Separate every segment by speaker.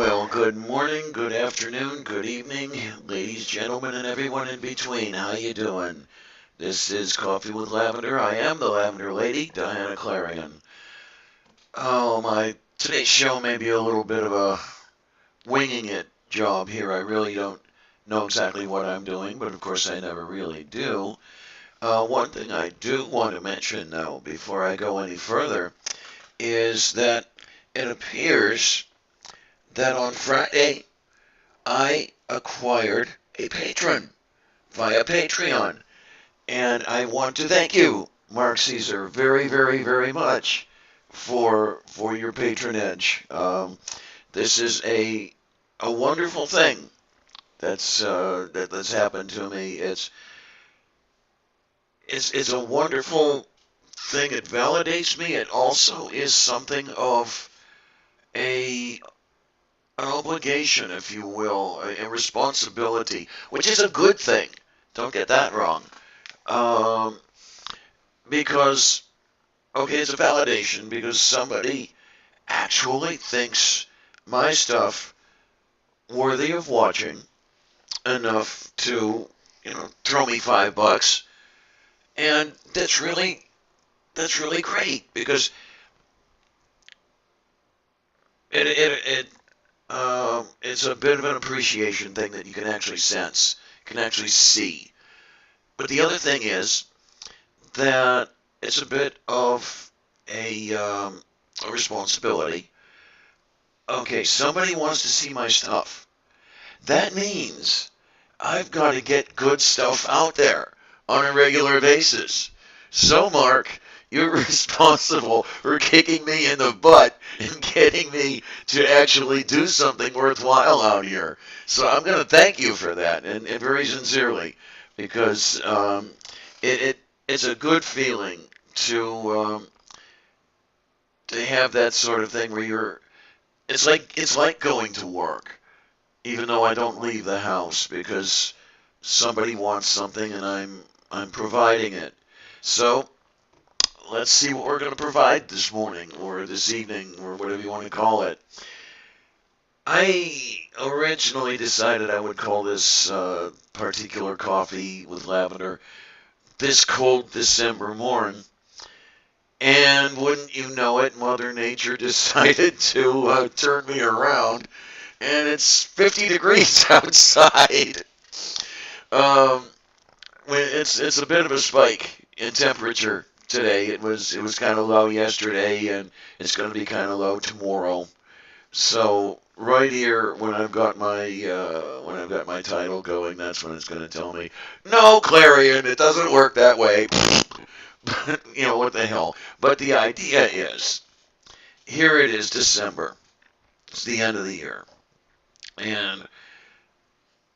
Speaker 1: Well, good morning, good afternoon, good evening, ladies, gentlemen, and everyone in between. How you doing? This is Coffee with Lavender. I am the Lavender Lady, Diana Clarion. Oh, today's show may be a little bit of a winging it job here. I really don't know exactly what I'm doing, but of course I never really do. One thing I do want to mention, though, before I go any further, is that it appears that on Friday I acquired a patron via Patreon. And I want to thank you, Mark Caesar, very, very, very much for your patronage. This is a wonderful thing that's happened to me. It's a wonderful thing. It validates me. It also is something of a an obligation, if you will, a responsibility, which is a good thing. Don't get that wrong. Um, because, okay, it's a validation because somebody actually thinks my stuff worthy of watching enough to, throw me $5, and that's really great because it's a bit of an appreciation thing that you can actually sense, can actually see. But the other thing is that it's a bit of a responsibility. Okay, somebody wants to see my stuff. That means I've got to get good stuff out there on a regular basis. So, Mark, you're responsible for kicking me in the butt and getting me to actually do something worthwhile out here. So I'm going to thank you for that, and very sincerely, because it, it it's a good feeling to have that sort of thing where it's like going to work, even though I don't leave the house because somebody wants something and I'm providing it. So let's see what we're going to provide this morning or this evening or whatever you want to call it. I originally decided I would call this particular coffee with lavender this cold December morn. And wouldn't you know it, Mother Nature decided to turn me around, and it's 50 degrees outside. Um, it's a bit of a spike in temperature today. It was kind of low yesterday, and it's going to be kind of low tomorrow. So right here, when I've got my title going, that's when it's going to tell me, no, Clarion, it doesn't work that way. But what the hell? But the idea is, here it is, December. It's the end of the year, and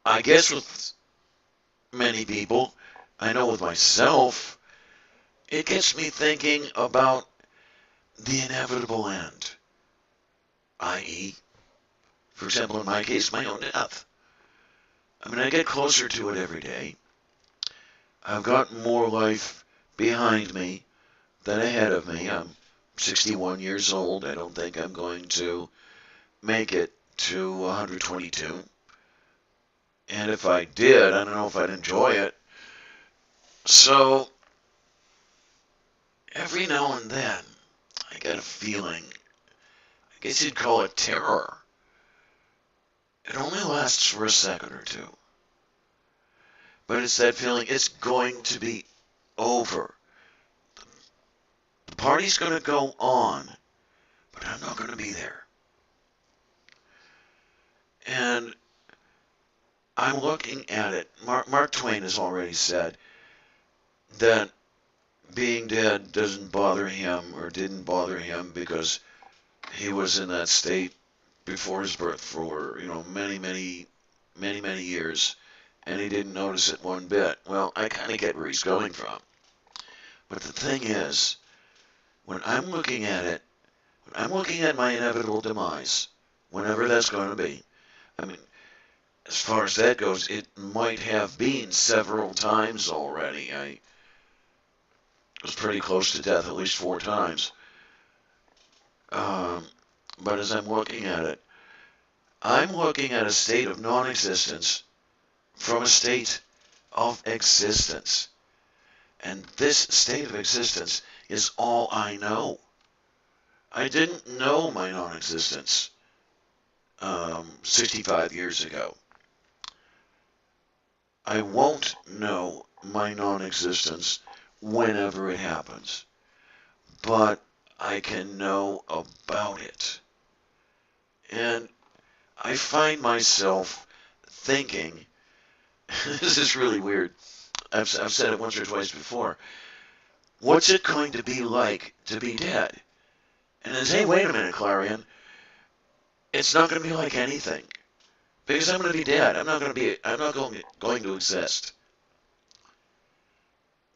Speaker 1: I guess with many people, I know with myself, it gets me thinking about the inevitable end, i.e., for example, in my case, my own death. I mean, I get closer to it every day. I've got more life behind me than ahead of me. I'm 61 years old. I don't think I'm going to make it to 122. And if I did, I don't know if I'd enjoy it. So, every now and then, I get a feeling, I guess you'd call it terror. It only lasts for a second or two. But it's that feeling it's going to be over. The party's going to go on, but I'm not going to be there. And I'm looking at it. Mark Twain has already said that being dead doesn't bother him or didn't bother him because he was in that state before his birth for, many, many, many, many years, and he didn't notice it one bit. Well, I kind of get where he's going from. But the thing is, when I'm looking at it, when I'm looking at my inevitable demise, whenever that's going to be, I mean, as far as that goes, it might have been several times already. I was pretty close to death at least 4 times. But as I'm looking at it, I'm looking at a state of non-existence from a state of existence. And this state of existence is all I know. I didn't know my non-existence 65 years ago. I won't know my non-existence whenever it happens. But I can know about it. And I find myself thinking, this is really weird. I've said it once or twice before. What's it going to be like to be dead? And I say, hey, wait a minute, Clarion. It's not going to be like anything. Because I'm going to be dead. I'm not going to exist.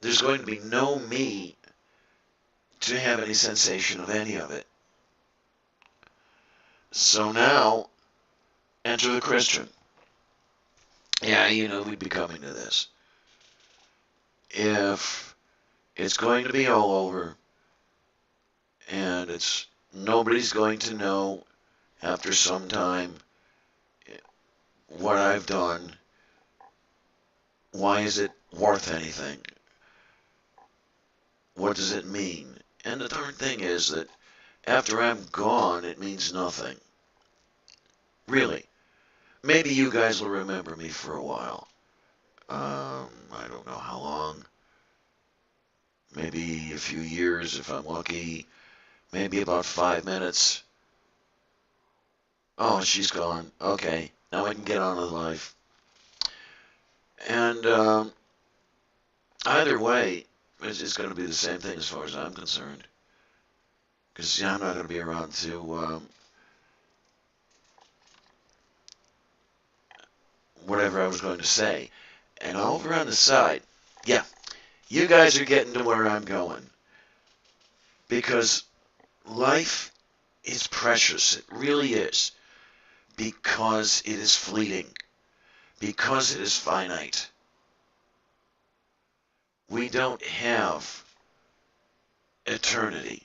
Speaker 1: There's going to be no me to have any sensation of any of it. So now, enter the Christian. Yeah, we'd be coming to this. If it's going to be all over, and nobody's going to know after some time what I've done, why is it worth anything? What does it mean? And the darn thing is that after I'm gone, it means nothing. Really. Maybe you guys will remember me for a while. I don't know how long. Maybe a few years if I'm lucky. Maybe about 5 minutes. Oh, she's gone. Okay, now I can get on with life. And either way, it's going to be the same thing as far as I'm concerned. Because I'm not going to be around to whatever I was going to say. And over on the side, yeah, you guys are getting to where I'm going. Because life is precious. It really is. Because it is fleeting. Because it is finite. We don't have eternity.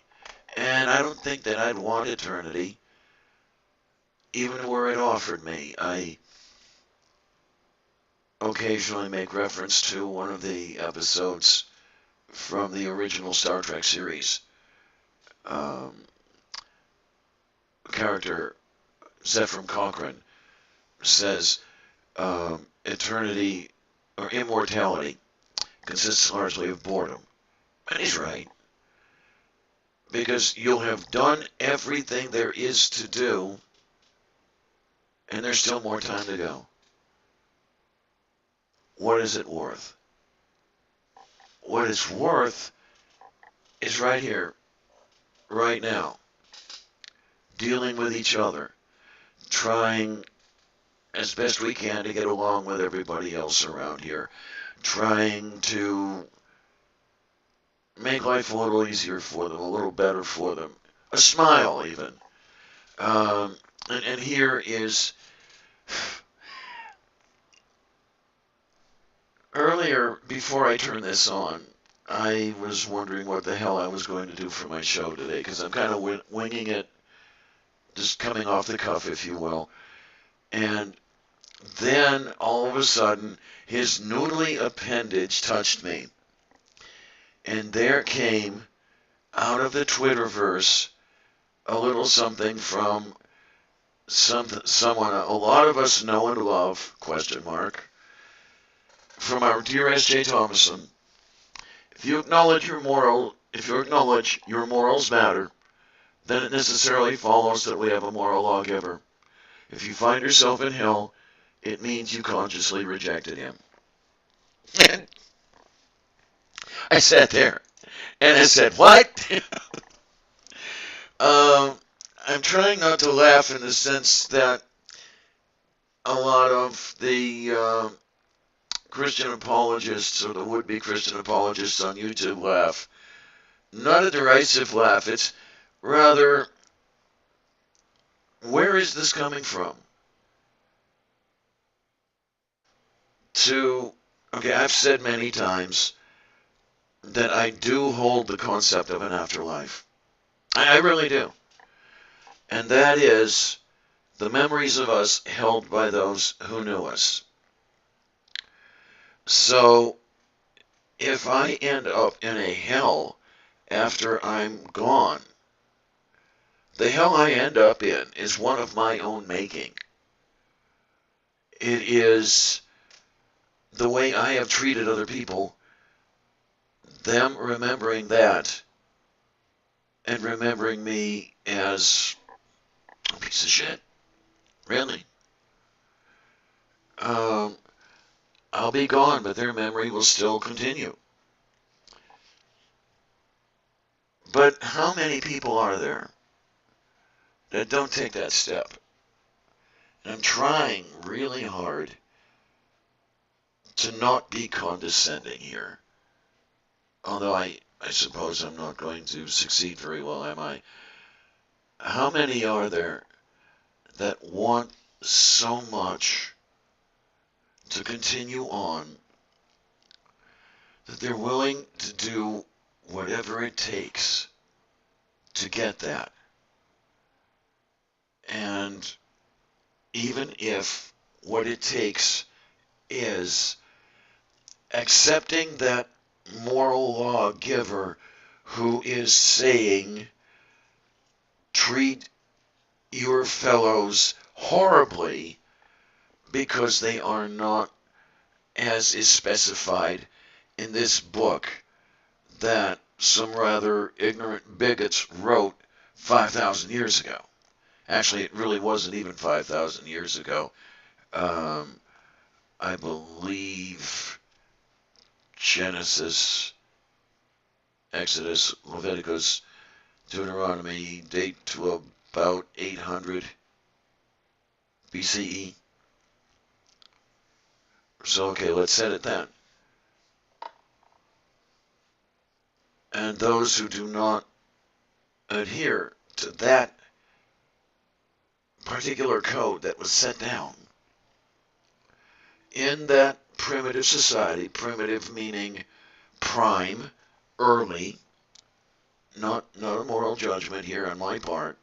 Speaker 1: And I don't think that I'd want eternity, even were it offered me. I occasionally make reference to one of the episodes from the original Star Trek series. Character Zephyr Cochrane says eternity or immortality consists largely of boredom. And he's right. Because you'll have done everything there is to do, and there's still more time to go. What is it worth? What it's worth is right here, right now, dealing with each other, trying as best we can to get along with everybody else around here, trying to make life a little easier for them, a little better for them, a smile even. And here is, earlier, before I turned this on, I was wondering what the hell I was going to do for my show today, because I'm kind of winging it, just coming off the cuff, if you will. And then, all of a sudden, his noodly appendage touched me. And there came, out of the Twitterverse, a little something from someone a lot of us know and love, question mark, from our dear S.J. Thomason. If you acknowledge your morals matter, then it necessarily follows that we have a moral lawgiver. If you find yourself in hell, it means you consciously rejected him. I sat there and I said, what? I'm trying not to laugh in the sense that a lot of the Christian apologists or the would-be Christian apologists on YouTube laugh. Not a derisive laugh. It's rather, where is this coming from? Okay, I've said many times that I do hold the concept of an afterlife. I really do. And that is the memories of us held by those who knew us. So, if I end up in a hell after I'm gone, the hell I end up in is one of my own making. It is the way I have treated other people, them remembering that, and remembering me as a piece of shit. Really. I'll be gone, but their memory will still continue. But how many people are there that don't take that step? And I'm trying really hard to not be condescending here. Although I suppose I'm not going to succeed very well, am I? How many are there that want so much to continue on that they're willing to do whatever it takes to get that? And even if what it takes is accepting that moral lawgiver who is saying, treat your fellows horribly because they are not as is specified in this book that some rather ignorant bigots wrote 5,000 years ago. Actually, it really wasn't even 5,000 years ago. I believe Genesis, Exodus, Leviticus, Deuteronomy date to about 800 BCE. So, okay, let's set it then. And those who do not adhere to that particular code that was set down in that primitive society, primitive meaning prime, early, not a moral judgment here on my part.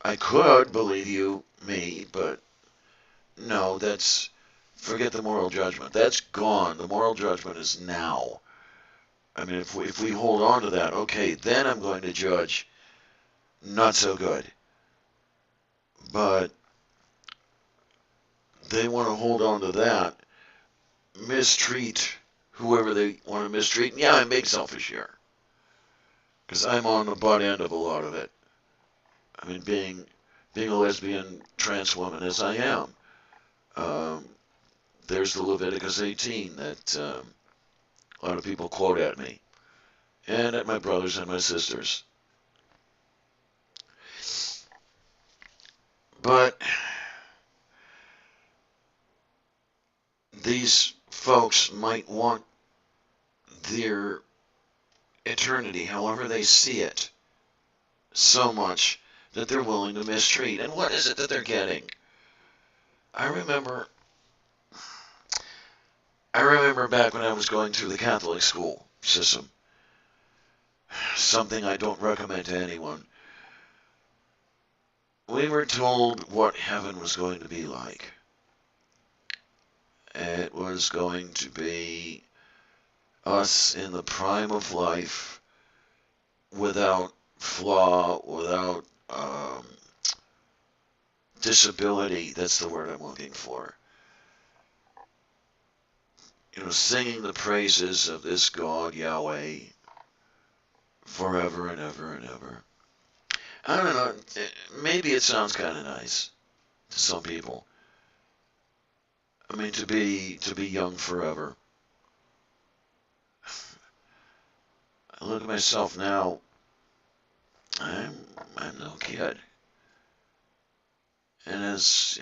Speaker 1: I could, believe you, me, but no, forget the moral judgment. That's gone. The moral judgment is now. I mean, if we hold on to that, okay, then I'm going to judge not so good. But they want to hold on to that, mistreat whoever they want to mistreat. And yeah, I'm being selfish here, because I'm on the butt end of a lot of it. I mean, being a lesbian trans woman as I am, there's the Leviticus 18 that a lot of people quote at me, and at my brothers and my sisters. But these folks might want their eternity, however they see it, so much that they're willing to mistreat. And what is it that they're getting? I remember back when I was going through the Catholic school system, something I don't recommend to anyone. We were told what heaven was going to be like. It was going to be us in the prime of life, without flaw, without disability. That's the word I'm looking for. Singing the praises of this God, Yahweh, forever and ever and ever. I don't know, maybe it sounds kind of nice to some people. I mean, to be young forever. I look at myself now, I'm no kid. And as,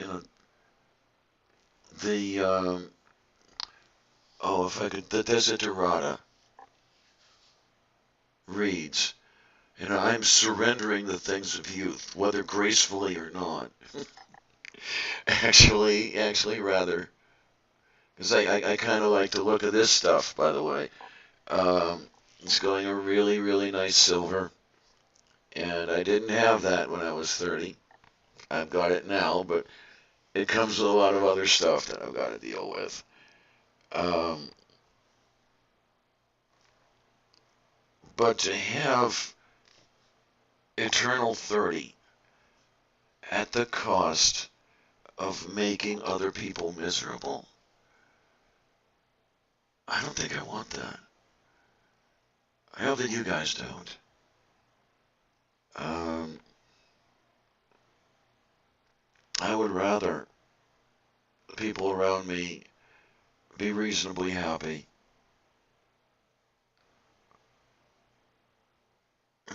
Speaker 1: the, the Desiderata reads, I'm surrendering the things of youth, whether gracefully or not. actually, rather. Because I kind of like to look at this stuff, by the way. It's going a really, really nice silver. And I didn't have that when I was 30. I've got it now, but it comes with a lot of other stuff that I've got to deal with. But to have eternal 30 at the cost of making other people miserable, I don't think I want that. I hope that you guys don't. I would rather the people around me be reasonably happy.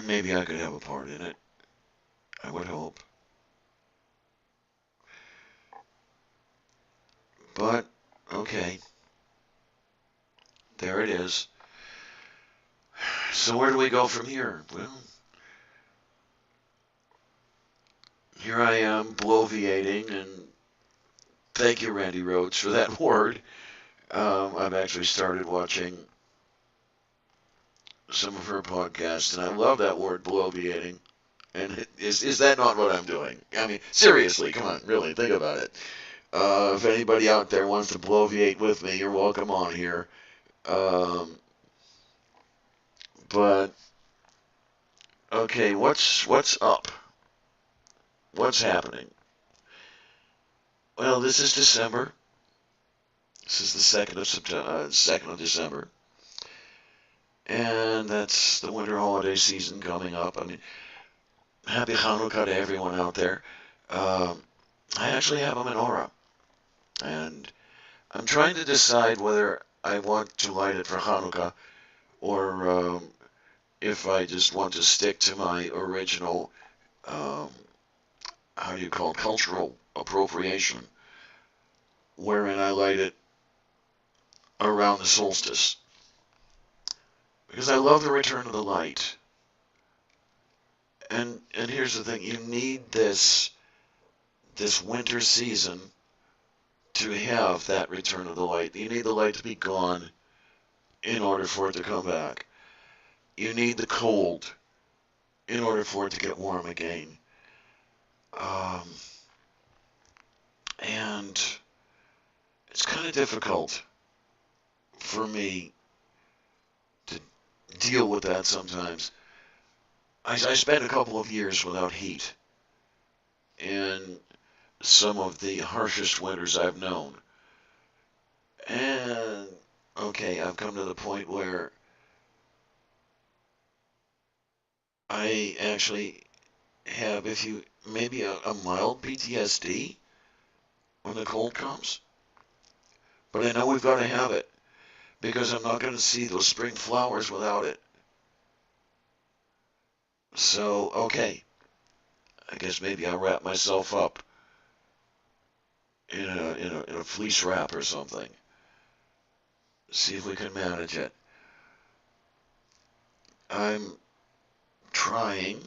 Speaker 1: Maybe I could have a part in it. I would hope. But, okay. There it is. So where do we go from here? Well, here I am bloviating, and thank you, Randy Rhodes, for that word. I've actually started watching some of her podcasts, and I love that word, bloviating. And is that not what I'm doing? I mean, seriously, come on, really, think about it. If anybody out there wants to bloviate with me, you're welcome on here. Um, but okay, what's up? What's happening? Well, this is December. This is the 2nd of December, and that's the winter holiday season coming up. I mean, happy Hanukkah to everyone out there. Um, I actually have a menorah, and I'm trying to decide whether I want to light it for Hanukkah or if I just want to stick to my original, um, how do you call it, cultural appropriation, wherein I light it around the solstice. Because I love the return of the light. And here's the thing, you need this winter season to have that return of the light. You need the light to be gone in order for it to come back. You need the cold in order for it to get warm again. Um, and it's kind of difficult for me to deal with that sometimes. I spent a couple of years without heat in some of the harshest winters I've known. And okay, I've come to the point where I actually have, if you maybe a mild PTSD when the cold comes. But I know we've got to have it because I'm not going to see those spring flowers without it. So, okay, I guess maybe I'll wrap myself up in a fleece wrap or something. See if we can manage it. I'm trying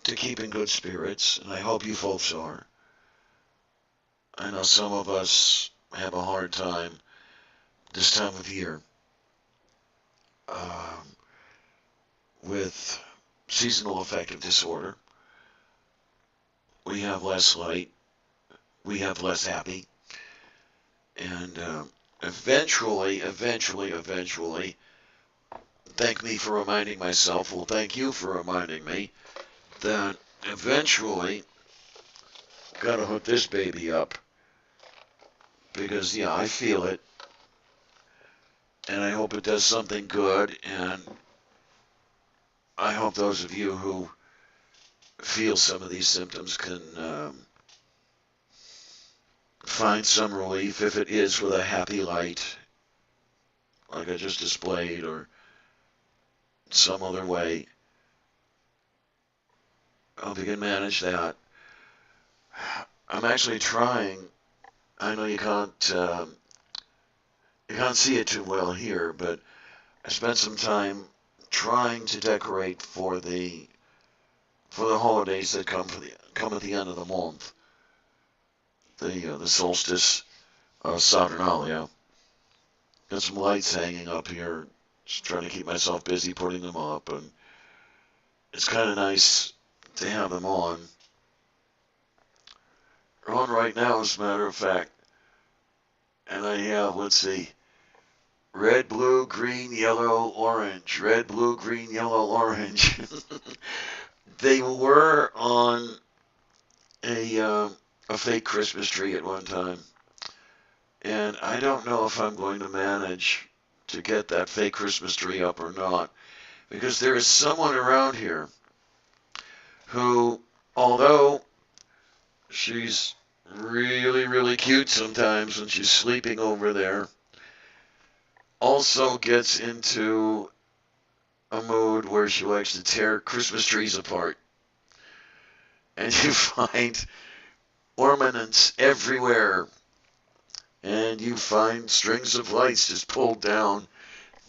Speaker 1: to keep in good spirits, and I hope you folks are. I know some of us have a hard time this time of year um, with seasonal affective disorder. We have less light, we have less happy, and eventually, thank me for reminding myself, well, thank you for reminding me that eventually gotta hook this baby up because, yeah, I feel it, and I hope it does something good, and I hope those of you who feel some of these symptoms can find some relief, if it is with a happy light, like I just displayed, or some other way. I hope you can manage that. I'm actually trying. I know you can't see it too well here, but I spent some time trying to decorate for the holidays that come at the end of the month. The solstice, Saturnalia. Got some lights hanging up here. Just trying to keep myself busy putting them up, and it's kind of nice to have them on. They're on right now, as a matter of fact. And I have, let's see, red, blue, green, yellow, orange. Red, blue, green, yellow, orange. They were on a fake Christmas tree at one time. And I don't know if I'm going to manage to get that fake Christmas tree up or not. Because there is someone around here who, although she's really, really cute sometimes when she's sleeping over there, also gets into a mood where she likes to tear Christmas trees apart. And you find ornaments everywhere. And you find strings of lights just pulled down.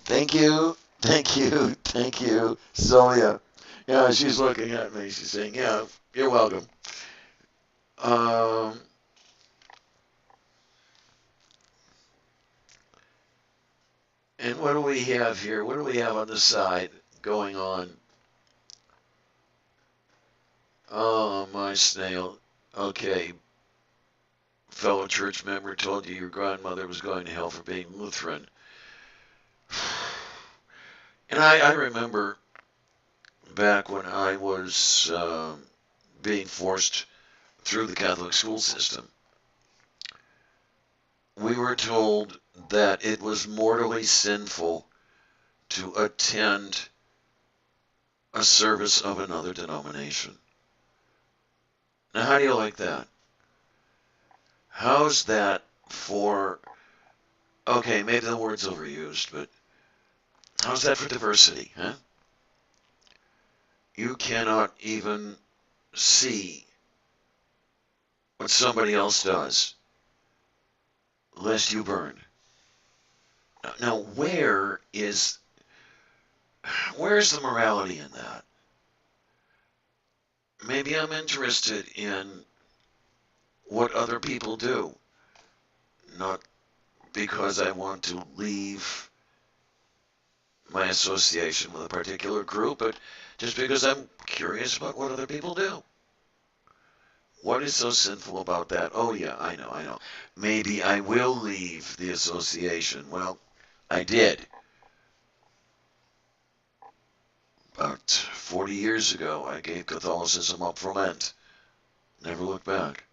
Speaker 1: Thank you, thank you, thank you. So, yeah, she's looking at me. She's saying, yeah, you're welcome. Um, and what do we have here? What do we have on the side going on? Oh, my snail. Okay. fellow church member told you your grandmother was going to hell for being Lutheran. And I remember back when I was being forced through the Catholic school system, we were told that it was mortally sinful to attend a service of another denomination. Now, how do you like that? How's that for, okay, maybe the word's overused, but how's that for diversity, huh? You cannot even see what somebody else does, lest you burn. Now, where's the morality in that? Maybe I'm interested in what other people do, not because I want to leave my association with a particular group, but just because I'm curious about what other people do. What is so sinful about that? Oh yeah, I know. Maybe I will leave the association. Well, I did. About 40 years ago, I gave Catholicism up for Lent. Never looked back.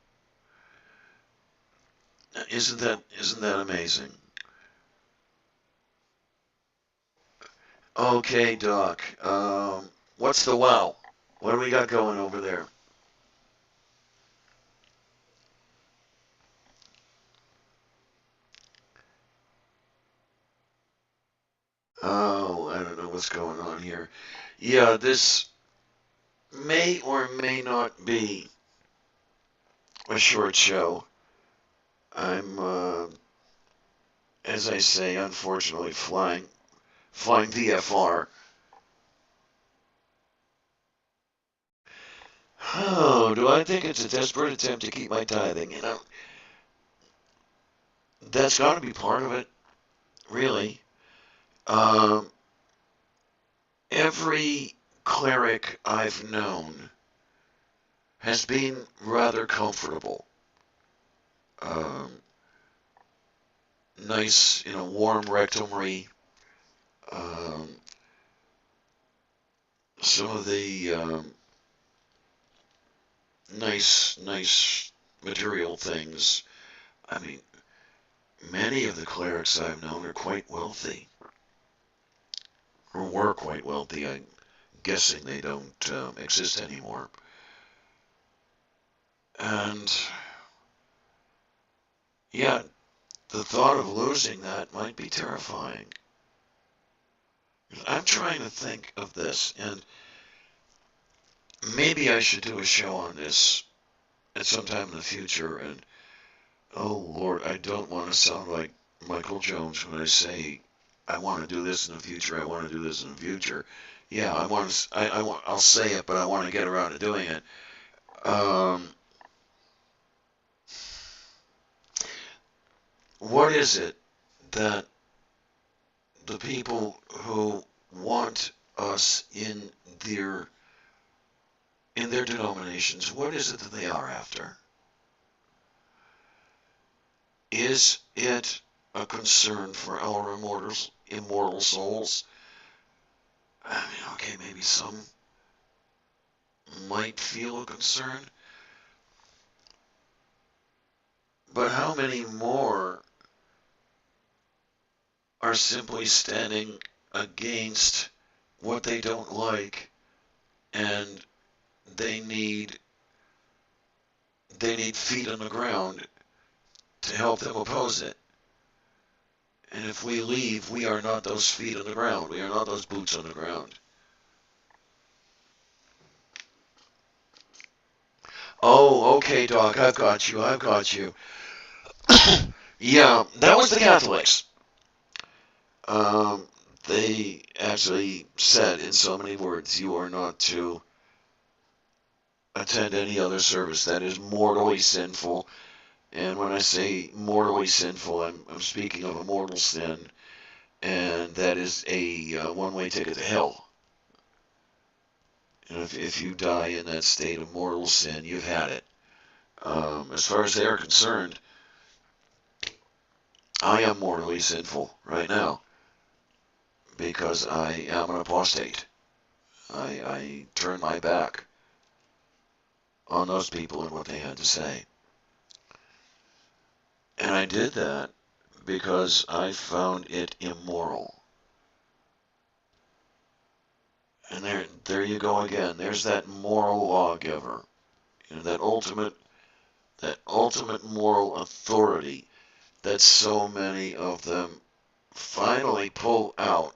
Speaker 1: Isn't that amazing? Okay, Doc. What's the wow? What do we got going over there? Oh, I don't know what's going on here. Yeah, this may or may not be a short show. I'm, as I say, unfortunately flying VFR. Oh, do I think it's a desperate attempt to keep my tithing? That's got to be part of it, really. Um, every cleric I've known has been rather comfortable. Um, nice, warm rectumry. Um, some of the nice material things. I mean, many of the clerics I've known are quite wealthy, or were quite wealthy. I'm guessing they don't exist anymore. And yeah, the thought of losing that might be terrifying. I'm trying to think of this, and maybe I should do a show on this at some time in the future. And oh Lord, I don't want to sound like Michael Jones when I say I want to do this in the future. I want to do this in the future. Yeah, I want to. I'll say it, but I want to get around to doing it. Um, what is it that the people who want us their in their denominations, what is it that they are after? Is it a concern for our immortal souls? I mean, okay, maybe some might feel a concern, but how many more are simply standing against what they don't like, and they need feet on the ground to help them oppose it? And if we leave, we are not those feet on the ground. We are not those boots on the ground. Oh, okay, Doc, I've got you. Yeah, that was the Catholics. Um, they actually said in so many words, you are not to attend any other service. That is mortally sinful. And when I say mortally sinful, I'm speaking of a mortal sin, and that is a one-way ticket to hell. And if you die in that state of mortal sin, you've had it. As far as they are concerned, I am mortally sinful right now because I am an apostate. I turned my back on those people and what they had to say. And I did that because I found it immoral. And there you go again. There's that moral lawgiver, that ultimate moral authority that so many of them finally pull out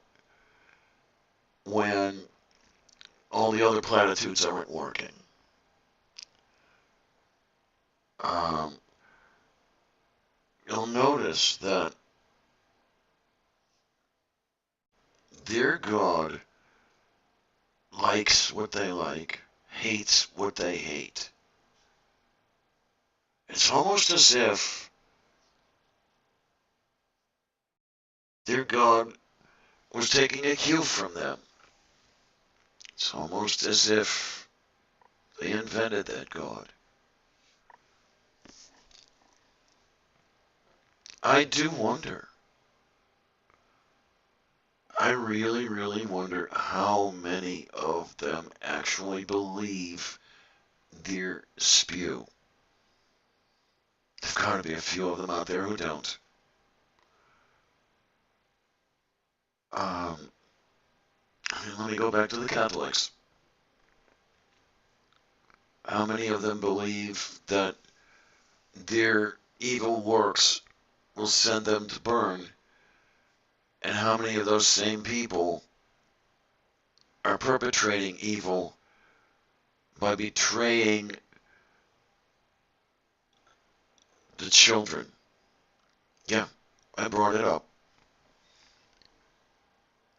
Speaker 1: when all the other platitudes aren't working. Um, you'll notice that their God likes what they like, hates what they hate. It's almost as if their God was taking a cue from them. It's almost as if they invented that God. I do wonder. I really, really wonder how many of them actually believe their spew. There've got to be a few of them out there who don't. Um, let me go back to the Catholics. How many of them believe that their evil works will send them to burn? And how many of those same people are perpetrating evil by betraying the children? Yeah, I brought it up.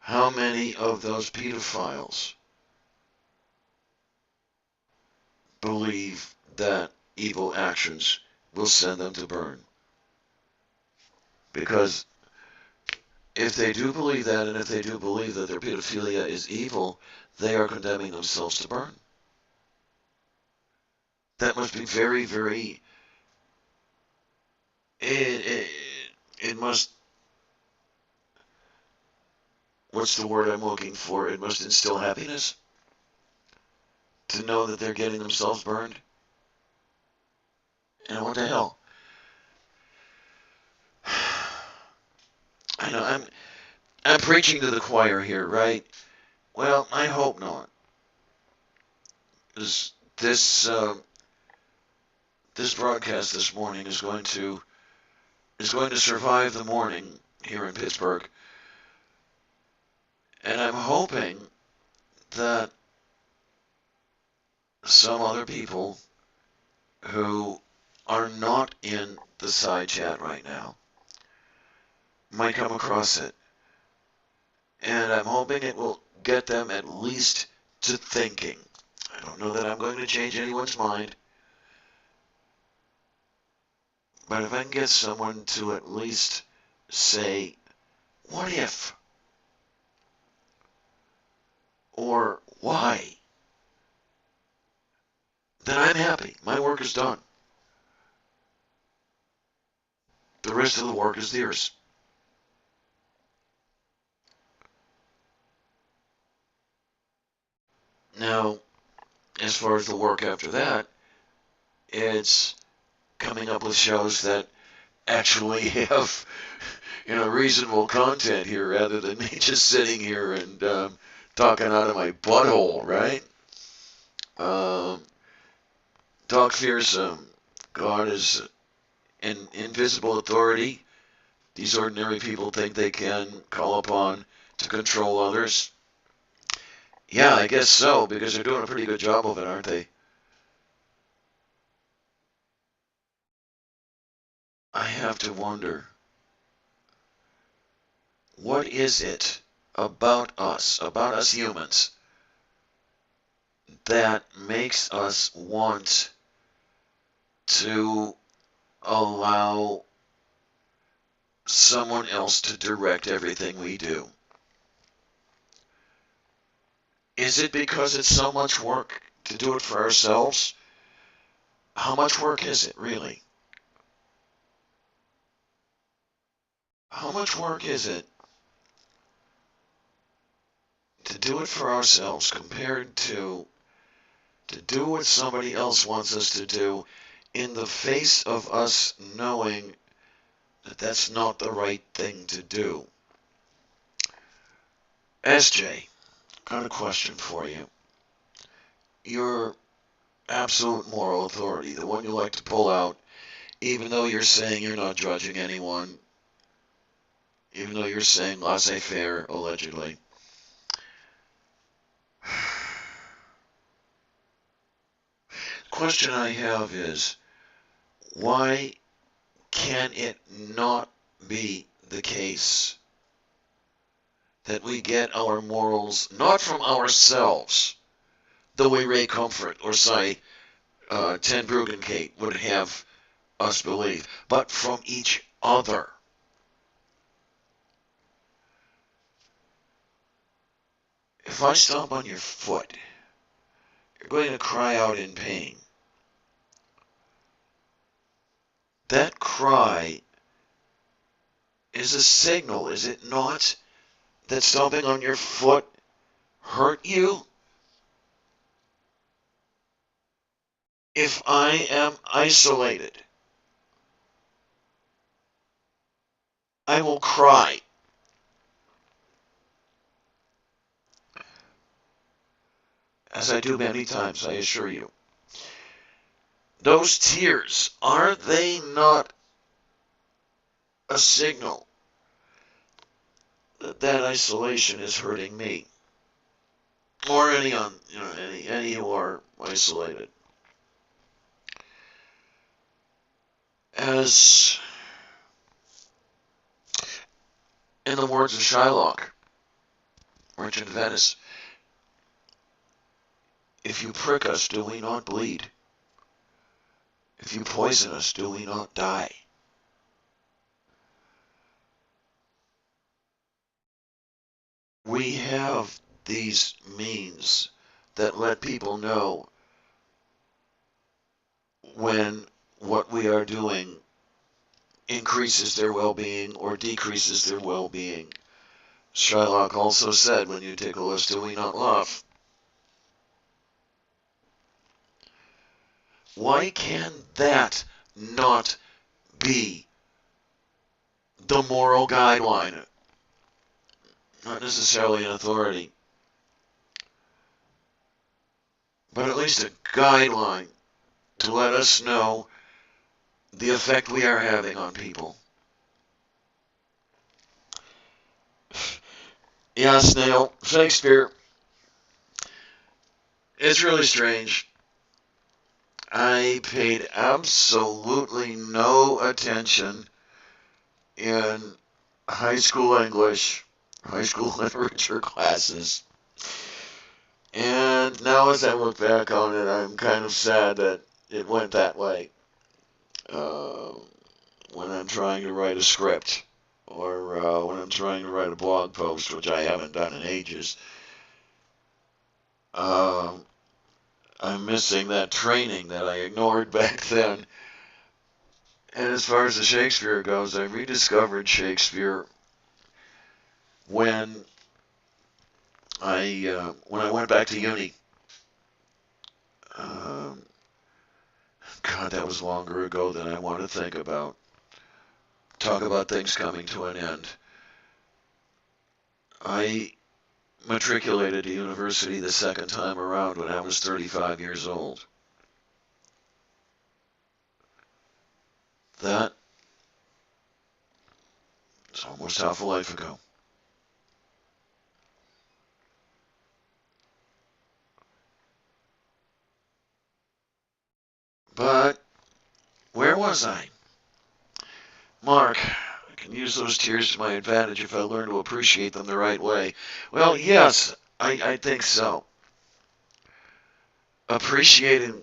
Speaker 1: How many of those pedophiles believe that evil actions will send them to burn? Because if they do believe that, and if they do believe that their pedophilia is evil, they are condemning themselves to burn. That must be very, very. It must. What's the word I'm looking for? It must instill happiness to know that they're getting themselves burned. And what the hell? I know I'm preaching to the choir here, right? Well, I hope not. This this broadcast this morning is going to survive the morning here in Pittsburgh, and I'm hoping that some other people who are not in the side chat right now might come across it, and I'm hoping it will get them at least to thinking. I don't know that I'm going to change anyone's mind, but if I can get someone to at least say, what if? Or why? Then I'm happy. My work is done. The rest of the work is theirs. Now, as far as the work after that, it's coming up with shows that actually have, reasonable content here rather than me just sitting here and talking out of my butthole, right? Um, Talk fearsome. God is an invisible authority. These ordinary people think they can call upon to control others. Yeah, I guess so, because they're doing a pretty good job of it, aren't they? I have to wonder, what is it about us humans, that makes us want to allow someone else to direct everything we do? Is it because it's so much work to do it for ourselves? How much work is it, really? how much work is it to do it for ourselves compared to do what somebody else wants us to do in the face of us knowing that that's not the right thing to do? SJ, got a question for you. Your absolute moral authority, the one you like to pull out, even though you're saying you're not judging anyone, even though you're saying laissez-faire, allegedly. The question I have is, why can it not be the case that we get our morals not from ourselves, the way Ray Comfort or, say, Ten Bruggencate would have us believe, but from each other? If I stomp on your foot, you're going to cry out in pain. That cry is a signal, is it not, that stomping on your foot hurt you? If I am isolated, I will cry. As I do many times, I assure you. Those tears, are they not a signal that that isolation is hurting me? Or any who are isolated. As in the words of Shylock, Merchant of Venice, if you prick us, do we not bleed? If you poison us, do we not die? We have these means that let people know when what we are doing increases their well-being or decreases their well-being. Shylock also said, when you tickle us, do we not laugh? Why can that not be the moral guideline? Not necessarily an authority, but at least a guideline to let us know the effect we are having on people. Yeah, Snail, Shakespeare. It's really strange. I paid absolutely no attention in high school English, high school literature classes. And now as I look back on it, I'm kind of sad that it went that way. When I'm trying to write a script, or when I'm trying to write a blog post, which I haven't done in ages, I'm missing that training that I ignored back then. And as far as the Shakespeare goes, I rediscovered Shakespeare when I went back to uni. God, that was longer ago than I want to think about. Talk about things coming to an end. I matriculated to university the second time around when I was 35 years old. That is almost half a life ago. But where was I? Mark, I can use those tears to my advantage if I learn to appreciate them the right way. Well, yes, I think so. Appreciating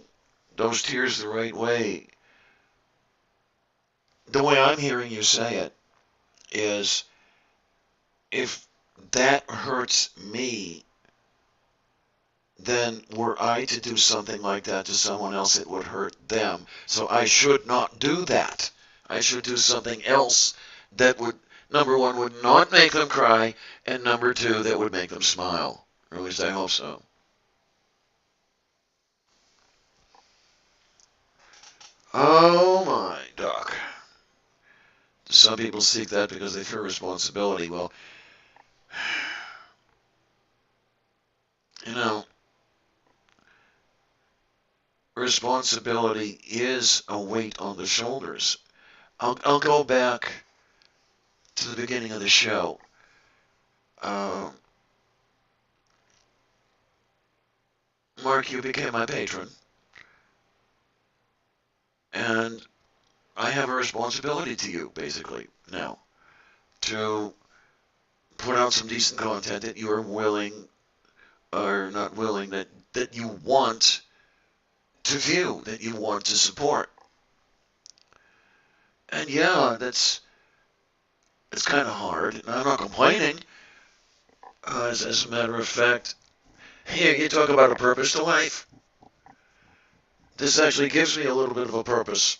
Speaker 1: those tears the right way, the way I'm hearing you say it, is if that hurts me, then were I to do something like that to someone else, it would hurt them. So I should not do that. I should do something else that would Number one would not make them cry, and number two, that would make them smile. Or at least I hope so. Oh my, Doc. Some people seek that because they fear responsibility. Well, you know, responsibility is a weight on the shoulders. I'll go back to the beginning of the show. Uh, Mark, you became my patron, and I have a responsibility to you, basically, now, to put out some decent content that you are willing, or not willing, that you want to view, that you want to support. And yeah, it's kind of hard, and I'm not complaining. As a matter of fact, here you talk about a purpose to life. This actually gives me a little bit of a purpose.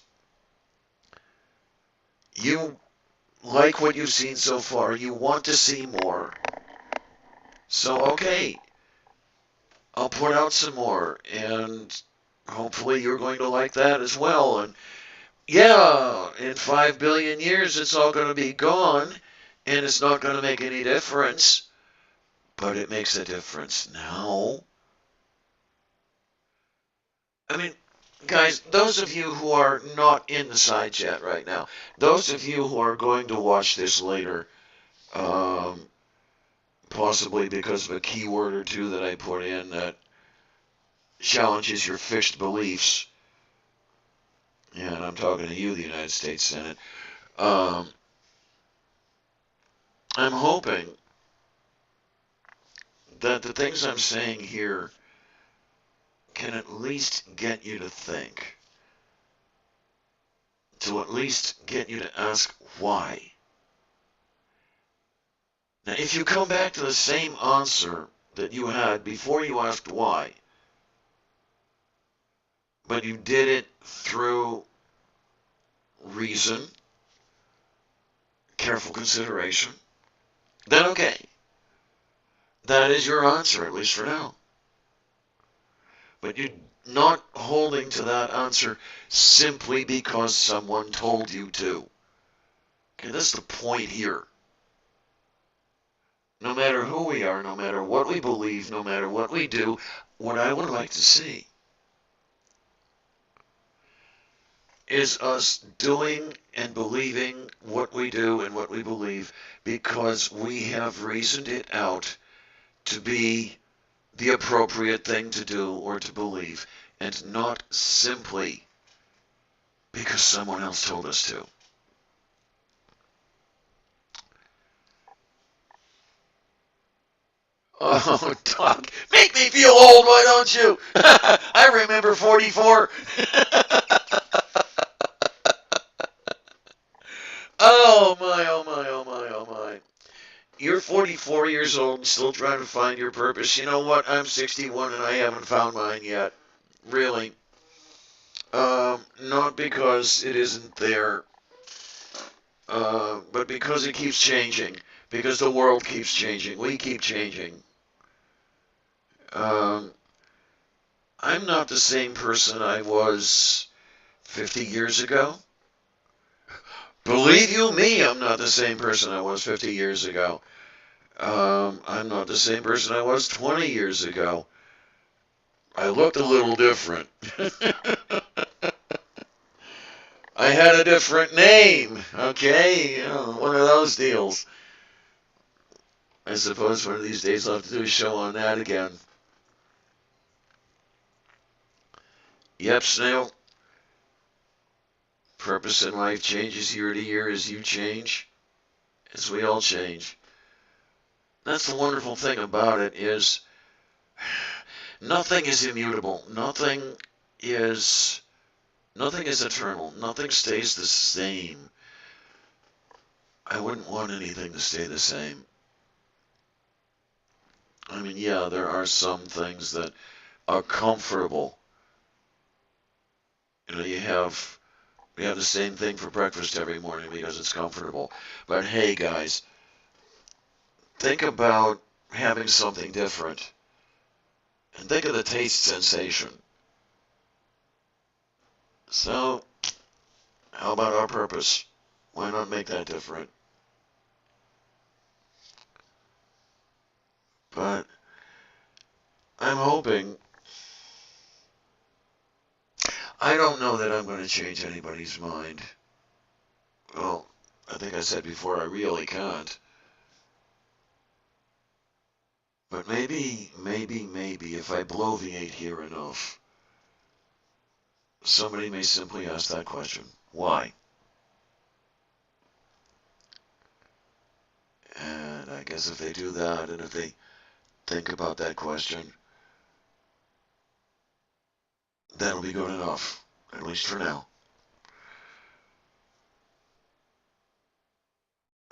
Speaker 1: You like what you've seen so far. You want to see more. So, okay, I'll put out some more, and hopefully you're going to like that as well. And yeah, in 5 billion years, it's all going to be gone, and it's not going to make any difference. But it makes a difference now. I mean, guys, those of you who are not in the side chat right now, those of you who are going to watch this later, um, possibly because of a keyword or two that I put in that challenges your fixed beliefs, and I'm talking to you, the United States Senate, um, I'm hoping that the things I'm saying here can at least get you to think, to at least get you to ask why. Now, if you come back to the same answer that you had before you asked why, but you did it through reason, careful consideration, then okay. That is your answer, at least for now. But you're not holding to that answer simply because someone told you to. Okay, that's the point here. No matter who we are, no matter what we believe, no matter what we do, what I would like to see is us doing and believing what we do and what we believe because we have reasoned it out to be the appropriate thing to do or to believe, and not simply because someone else told us to. Oh, Doc, make me feel old, why don't you? I remember 44. Oh my, oh my, oh my, oh my. You're 44 years old and still trying to find your purpose. You know what? I'm 61 and I haven't found mine yet. Really. Not because it isn't there, but because it keeps changing. Because the world keeps changing. We keep changing. Um, I'm not the same person I was 50 years ago. Believe you me, I'm not the same person I was 50 years ago. I'm not the same person I was 20 years ago. I looked a little different. I had a different name, okay? You know, one of those deals. I suppose one of these days I'll have to do a show on that again. Yep, Snail. Purpose in life changes year to year as you change, as we all change. That's the wonderful thing about it is nothing is immutable. Nothing is eternal. Nothing stays the same. I wouldn't want anything to stay the same. I mean, yeah, there are some things that are comfortable. You know, you have We have the same thing for breakfast every morning because it's comfortable. But hey, guys, think about having something different. And think of the taste sensation. So, how about our purpose? Why not make that different? But I'm hoping. I don't know that I'm going to change anybody's mind. Well, I think I said before I really can't. But maybe, if I bloviate here enough, somebody may simply ask that question. Why? And I guess if they do that, and if they think about that question, that'll be good enough, at least for now.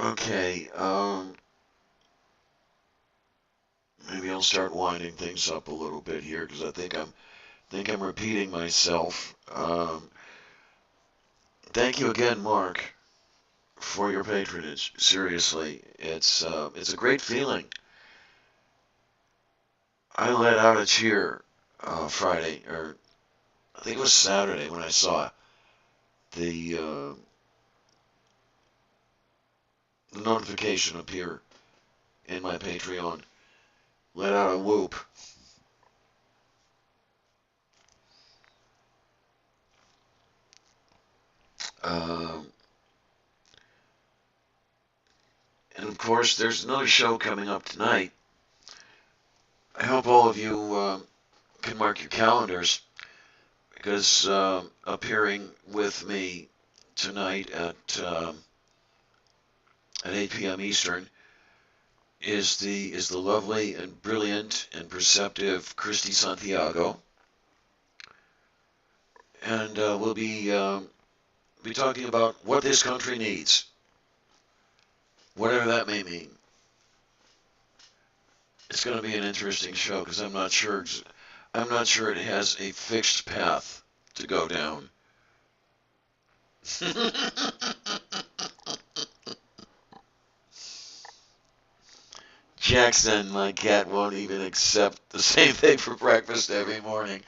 Speaker 1: Okay, maybe I'll start winding things up a little bit here because I think I'm repeating myself. Thank you again, Mark, for your patronage. Seriously, it's a great feeling. I let out a cheer Friday, or I think it was Saturday when I saw the uh, the notification appear in my Patreon. Let out a whoop. Um, and of course, there's another show coming up tonight. I hope all of you can mark your calendars because appearing with me tonight at 8 p.m. Eastern is the lovely and brilliant and perceptive Christy Santiago, and we'll be talking about what this country needs, whatever that may mean. It's going to be an interesting show because I'm not sure it has a fixed path to go down. Jackson, my cat, won't even accept the same thing for breakfast every morning.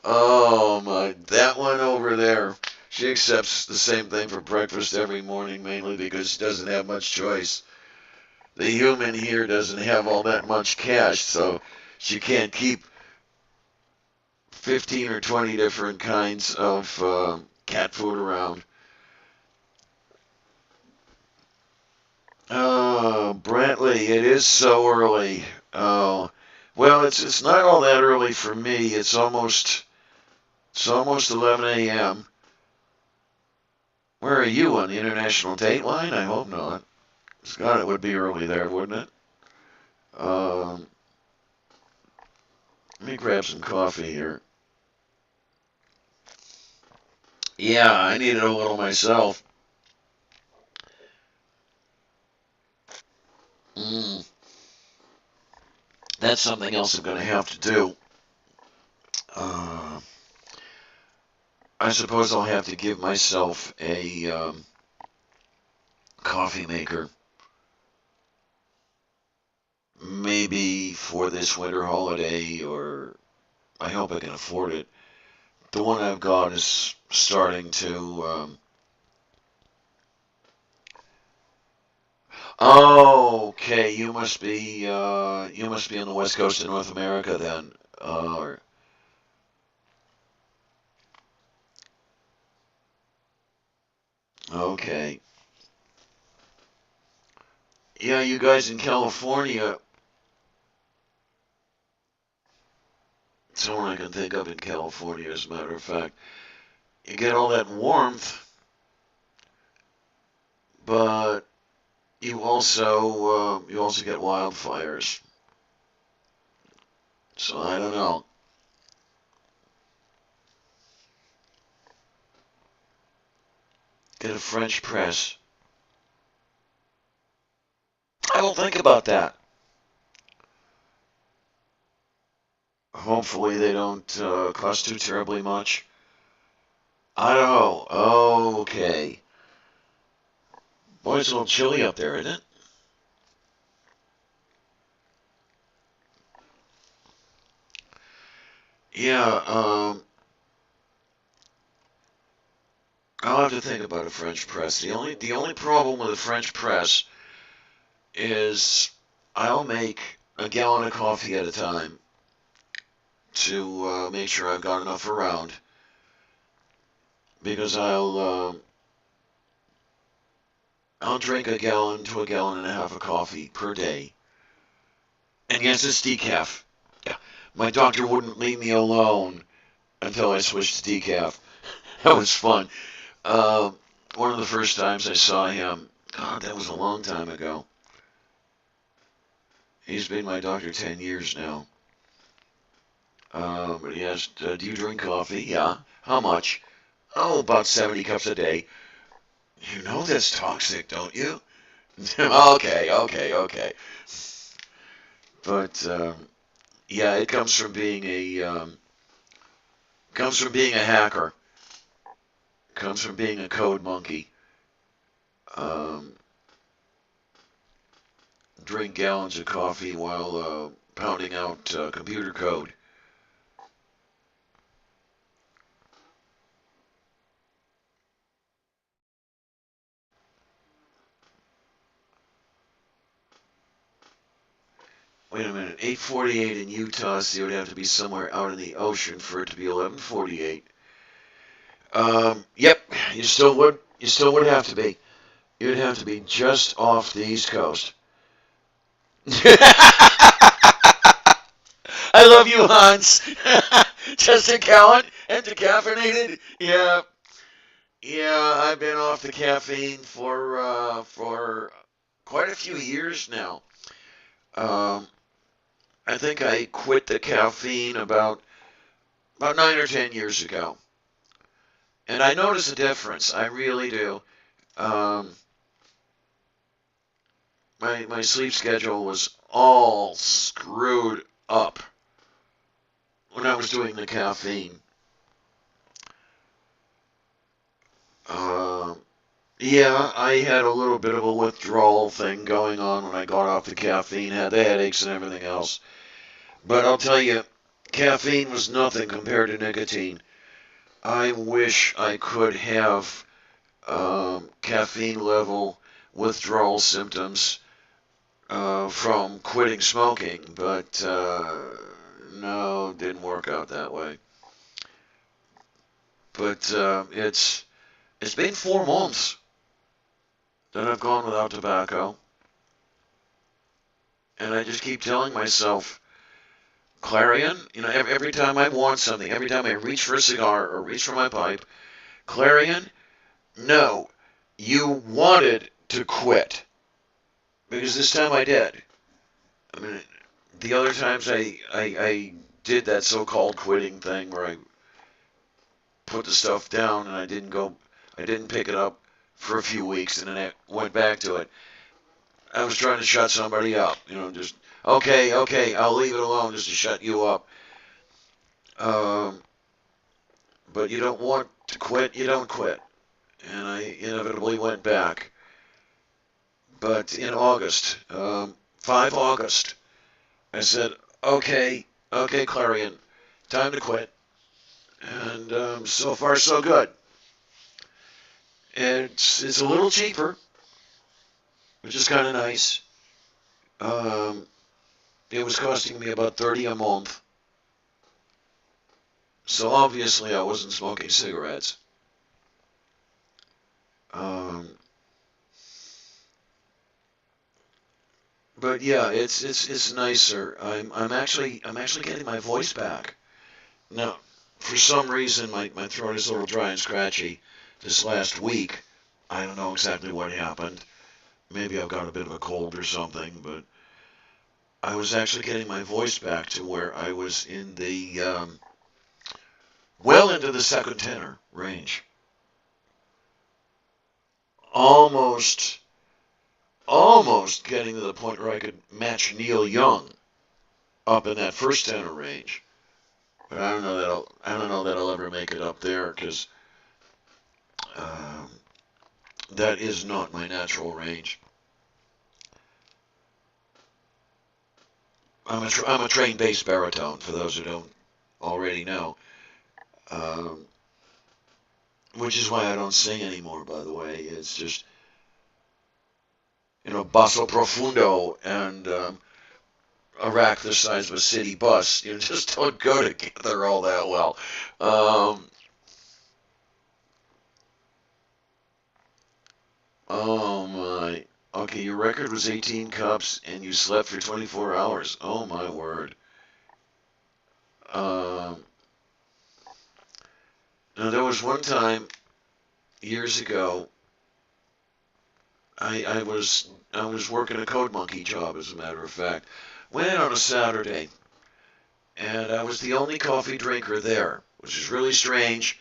Speaker 1: Oh my, that one over there. She accepts the same thing for breakfast every morning mainly because she doesn't have much choice. The human here doesn't have all that much cash, so she can't keep 15 or 20 different kinds of cat food around. Oh, Brantley, it is so early. Oh, well, it's not all that early for me. It's almost 11 a.m. Where are you on the international date line? I hope not. God, it would be early there, wouldn't it? Let me grab some coffee here. Yeah, I needed a little myself. Mm, that's something else I'm going to have to do. Uh, I suppose I'll have to give myself a coffee maker. Maybe for this winter holiday, or I hope I can afford it. The one I've got is starting to. Oh, okay. You must be on the west coast of North America then. Okay. Yeah, you guys in California. It's all I can think of in California, as a matter of fact. You get all that warmth, but you also get wildfires. So I don't know. Get a French press. I will think about that. Hopefully they don't cost too terribly much. Idaho. Okay. Boy, it's a little chilly up there, isn't it? Yeah, I'll have to think about a French press. The only problem with a French press is I'll make a gallon of coffee at a time to make sure I've got enough around because I'll drink a gallon to a gallon and a half of coffee per day. And yes, it's decaf. Yeah, my doctor wouldn't leave me alone until I switched to decaf. That was fun. Uh, One of the first times I saw him, God, that was a long time ago. He's been my doctor 10 years now. But he asked, do you drink coffee? Yeah. How much? Oh, about 70 cups a day. You know that's toxic, don't you? Okay. But yeah, it comes from being a hacker, comes from being a code monkey. Um, Drink gallons of coffee while pounding out computer code. Wait a minute, 8:48 in Utah, so it would have to be somewhere out in the ocean for it to be 11:48. Yep, you still would have to be. You'd have to be just off the East Coast. I love you, Hans. Just a gallon and decaffeinated. Yeah, yeah. I've been off the caffeine for quite a few years now. Um, I think I quit the caffeine about 9 or 10 years ago, and I notice a difference. I really do. Um, my sleep schedule was all screwed up when I was doing the caffeine. Um, yeah, I had a little bit of a withdrawal thing going on when I got off the caffeine, had the headaches and everything else. But I'll tell you, caffeine was nothing compared to nicotine. I wish I could have caffeine level withdrawal symptoms from quitting smoking, but no, it didn't work out that way. But it's been 4 months that I've gone without tobacco, and I just keep telling myself, Clarion, every time I want something, every time I reach for a cigar or reach for my pipe, Clarion, no, you wanted to quit because this time I did. I mean, the other times I did that so-called quitting thing where I put the stuff down and I didn't pick it up for a few weeks and then I went back to it. I was trying to shut somebody up, just okay, I'll leave it alone just to shut you up. Um, but you don't want to quit, you don't quit. And I inevitably went back. But in August, 5 August, I said, okay, Clarion, time to quit. And so far, so good. It's a little cheaper, which is kind of nice. Um, it was costing me about 30 a month. So obviously, I wasn't smoking cigarettes. Um, but yeah, it's nicer. I'm actually getting my voice back. Now, for some reason, my throat is a little dry and scratchy this last week. I don't know exactly what happened. Maybe I've got a bit of a cold or something, but I was actually getting my voice back to where I was in the well into the second tenor range. Almost, almost getting to the point where I could match Neil Young up in that first tenor range. But I don't know that I'll ever make it up there because Um, that is not my natural range. I'm a trained bass baritone, for those who don't already know. Um, which is why I don't sing anymore, by the way. It's just, basso profundo and a rack the size of a city bus, just don't go together all that well. Um, oh my. Okay, your record was 18 cups and you slept for 24 hours. Oh my word. Um, now there was one time years ago. I was working a Code Monkey job, as a matter of fact. Went in on a Saturday, and I was the only coffee drinker there, which is really strange.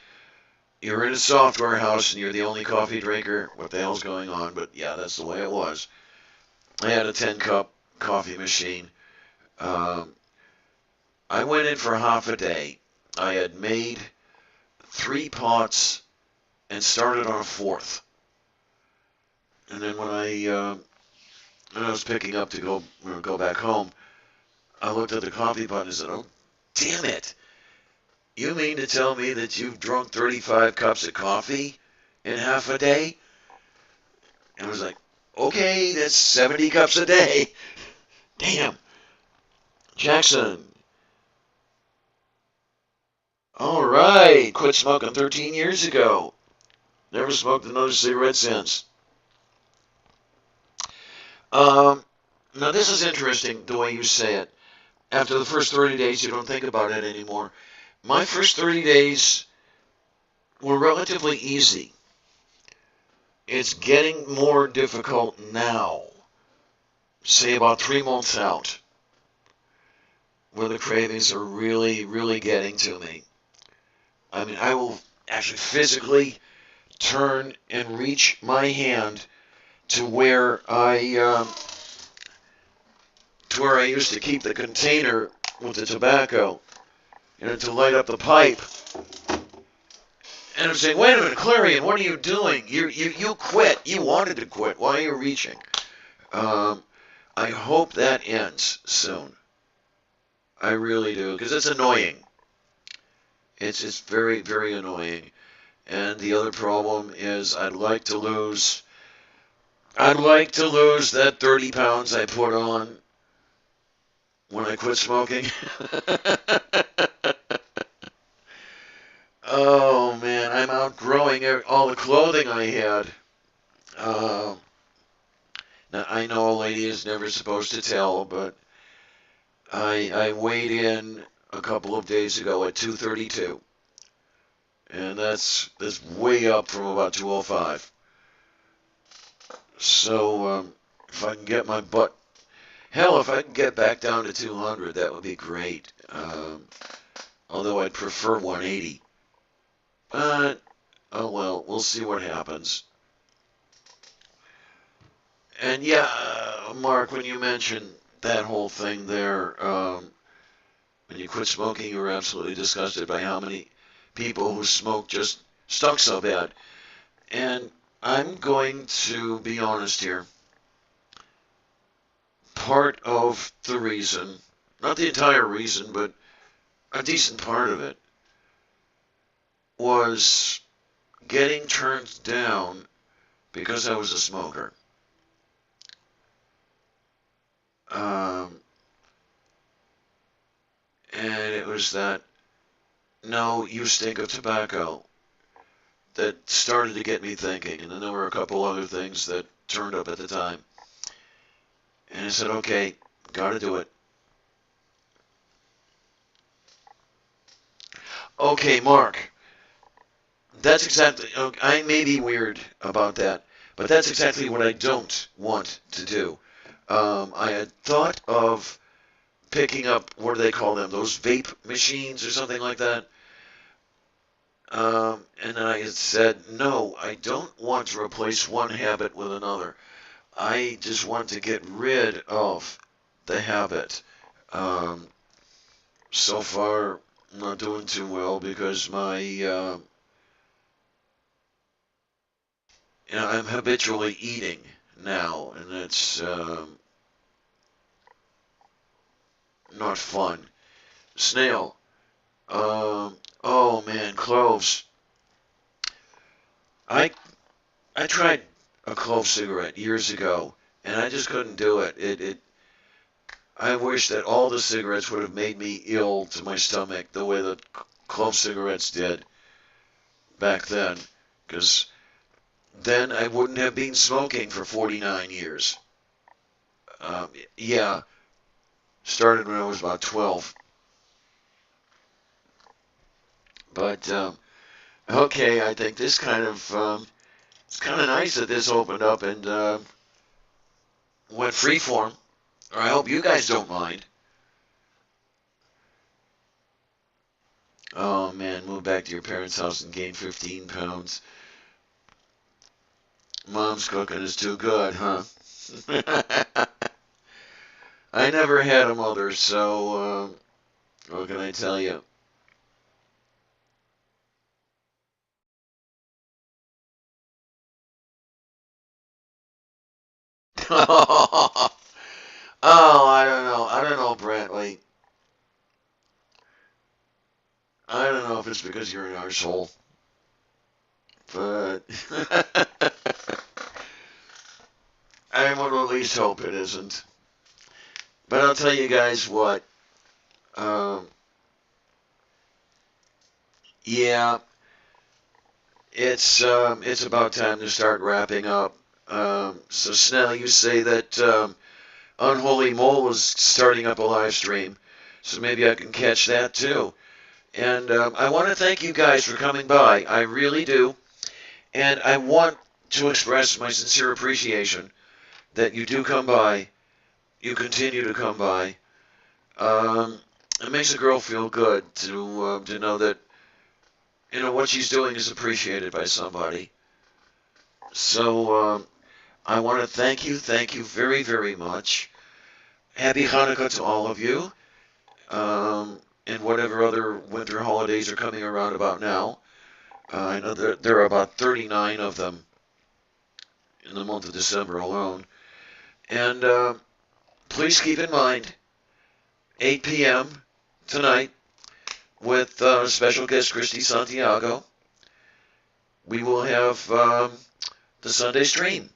Speaker 1: You're in a software house and you're the only coffee drinker. What the hell's going on? But yeah, that's the way it was. I had a 10-cup coffee machine. Um, I went in for half a day. I had made 3 pots and started on a fourth. And then when I was picking up to go back home, I looked at the coffee pot and said, "Oh, damn it! You mean to tell me that you've drunk 35 cups of coffee in half a day?" And I was like, "Okay, that's 70 cups a day." Damn, Jackson. All right, quit smoking 13 years ago. Never smoked another cigarette since. Um, Now this is interesting the way you say it. After the first 30 days, you don't think about it anymore. My first 30 days were relatively easy. It's getting more difficult now, say about 3 months out, where the cravings are really, really getting to me. I mean, I will actually physically turn and reach my hand to where I used to keep the container with the tobacco, to light up the pipe. And I'm saying, "Wait a minute, Clarion, what are you doing? You quit. You wanted to quit. Why are you reaching?" Um, I hope that ends soon. I really do, because it's annoying. It's very, very annoying. And the other problem is I'd like to lose that 30 pounds I put on when I quit smoking. Oh man, I'm outgrowing all the clothing I had. Um, Now I know a lady is never supposed to tell, but I weighed in a couple of days ago at 232, and that's way up from about 205. So if I can get my butt, hell, if I can get back down to 200, that would be great. Although I'd prefer 180. But oh well, we'll see what happens. And yeah, Mark, when you mentioned that whole thing there, when you quit smoking, you were absolutely disgusted by how many people who smoke just stunk so bad. And I'm going to be honest here. Part of the reason, not the entire reason, but a decent part of it, was getting turned down because I was a smoker. Um, and it was that, "No, you stink of tobacco," that started to get me thinking. And then there were a couple other things that turned up at the time. And I said, "Okay, gotta do it." Okay, Mark, that's exactly, I may be weird about that, but that's exactly what I don't want to do. I had thought of picking up, what do they call them, those vape machines or something like that. And then I had said, no, I don't want to replace one habit with another. I just want to get rid of the habit. Um, so far, I'm not doing too well because I'm habitually eating now, and it's not fun. Snail. Oh man, cloves. I I tried a clove cigarette years ago, and I just couldn't do it. I wish that all the cigarettes would have made me ill to my stomach the way the clove cigarettes did back then, because then I wouldn't have been smoking for 49 years. Yeah, started when I was about 12. But okay, I think this kind of it's kind of nice that this opened up and went freeform. Or I hope you guys don't mind. Oh man, move back to your parents' house and gain 15 pounds. Mom's cooking is too good, huh? I never had a mother, so what can I tell you? Oh, I don't know. I don't know, Brantley. I don't know if it's because you're an arsehole, but I would at least hope it isn't. But I'll tell you guys what. Um, yeah, it's about time to start wrapping up. So Snell, you say that Unholy Mole is starting up a live stream, so maybe I can catch that too. And I want to thank you guys for coming by. I really do. And I want to express my sincere appreciation that you do come by. You continue to come by. Um, it makes a girl feel good to know that what she's doing is appreciated by somebody. So I want to thank you very, very much. Happy Hanukkah to all of you, and whatever other winter holidays are coming around about now. I know there are about 39 of them in the month of December alone. And please keep in mind, 8 p.m. tonight with special guest Christy Santiago, we will have the Sunday stream.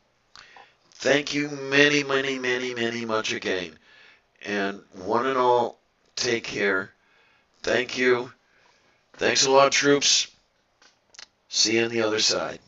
Speaker 1: Thank you many, many, many, many much again. And one and all, take care. Thank you. Thanks a lot, troops. See you on the other side.